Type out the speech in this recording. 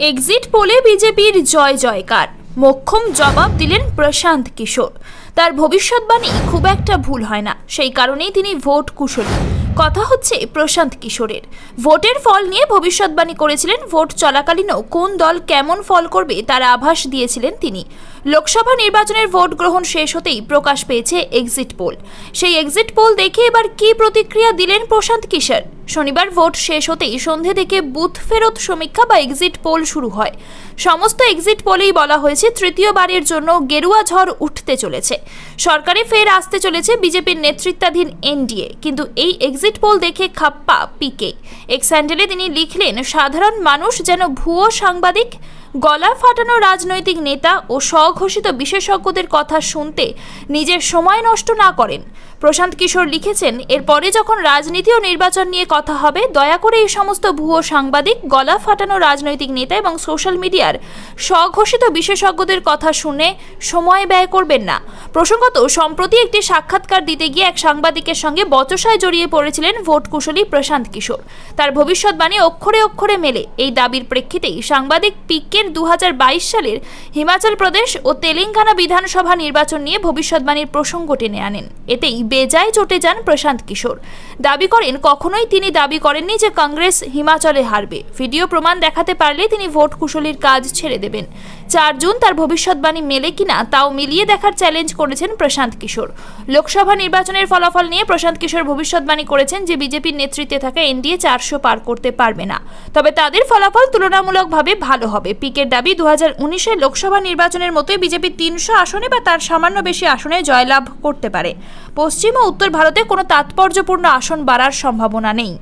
Exit পোলে বিজেপির জয় জয়কার, মোক্ষম জবাব দিলেন প্রশান্ত কিশোর। তার ভবিষ্যৎবাণী খুব একটা ভুল হয় না, সেই কারণেই তিনি ভোট কুশলী। কথা হচ্ছে প্রশান্ত কিশোরের। ভোটের ফল নিয়ে ভবিষ্যৎবাণী করেছিলেন। ভোট চলাকালীনও কোন দল কেমন ফল করবে তার আভাস দিয়েছিলেন তিনি। লোকসভা নির্বাচনের ভোট গ্রহণ শেষ হতেই প্রকাশ পেয়েছে এক্সিট পোল। সেই এক্সিট পোল দেখে এবার কি প্রতিক্রিয়া দিলেন প্রশান্ত কিশোর। শনিবার ভোট শেষ হতেই সন্ধে থেকে বুথ ফেরত সমীক্ষা বা এক্সিট পোল শুরু হয়। সমস্ত এক্সিট পোলেই বলা হয়েছে তৃতীয়বারের জন্য গেরুয়া ঝড় উঠতে চলেছে। সরকারে ফের আসতে চলেছে বিজেপির নেতৃত্বাধীন এনডিএ। কিন্তু এই এক্সিট পোল দেখে খাপ্পা পিকে। এক্স হ্যান্ডেলে তিনি লিখলেন, সাধারণ মানুষ যেন ভুয়ো সাংবাদিক, গলা ফাটানো রাজনৈতিক নেতা ও স্বঘোষিত বিশেষজ্ঞদের কথা শুনতে নিজের সময় নষ্ট না করেন। প্রশান্ত কিশোর লিখেছেন, এরপরে যখন রাজনীতি ও নির্বাচন নিয়ে কথা হবে, দয়া করে এই সমস্ত ভুয়ো সাংবাদিক, গলা ফাটানো রাজনৈতিক নেতা এবং সোশ্যাল মিডিয়ার স্বঘোষিত বিশেষজ্ঞদের কথা শুনে সময় ব্যয় করবেন না। প্রসঙ্গত, সম্প্রতি একটি সাক্ষাৎকার দিতে গিয়ে এক সাংবাদিকের সঙ্গে বচসায় জড়িয়ে পড়েছিলেন ভোট কুশলী প্রশান্ত কিশোর। তার ভবিষ্যৎবাণী অক্ষরে অক্ষরে মেলে। এই দাবির প্রেক্ষিতেই সাংবাদিক পিকের 2022 সালের হিমাচল প্রদেশ ও তেলেঙ্গানা বিধানসভা নির্বাচন নিয়ে ভবিষ্যৎবাণীর প্রসঙ্গ টেনে আনেন। এতেই বেজায় চটে যান প্রশান্ত কিশোর। দাবি করেন, কখনোই তিনি দাবি করেননি যে কংগ্রেস হিমাচলে হারবে। ভিডিও প্রমাণ দেখাতে পারলে তিনি ভোট কুশলীর কাজ ছেড়ে দেবেন। 4 জুন তার ভবিষ্যৎবাণী মেলে কিনা তাও মিলিয়ে দেখার চ্যালেঞ্জ করেছেন প্রশান্ত কিশোর। লোকসভা নির্বাচনের ফলাফল নিয়ে প্রশান্ত কিশোর ভবিষ্যৎবাণী করেছেন যে বিজেপির নেতৃত্বে থাকা এনডিএ 400 পার করতে পারবে না, তবে তাদের ফলাফল তুলনামূলকভাবে ভালো হবে। পিকের দাবি, 2019-এর লোকসভা নির্বাচনের মতোই বিজেপি 300 আসনে বা তার সামান্য বেশি আসনে জয়লাভ করতে পারে। পশ্চিম ও উত্তর ভারতে কোনো তাৎপর্যপূর্ণ আসন বাড়ার সম্ভাবনা নেই।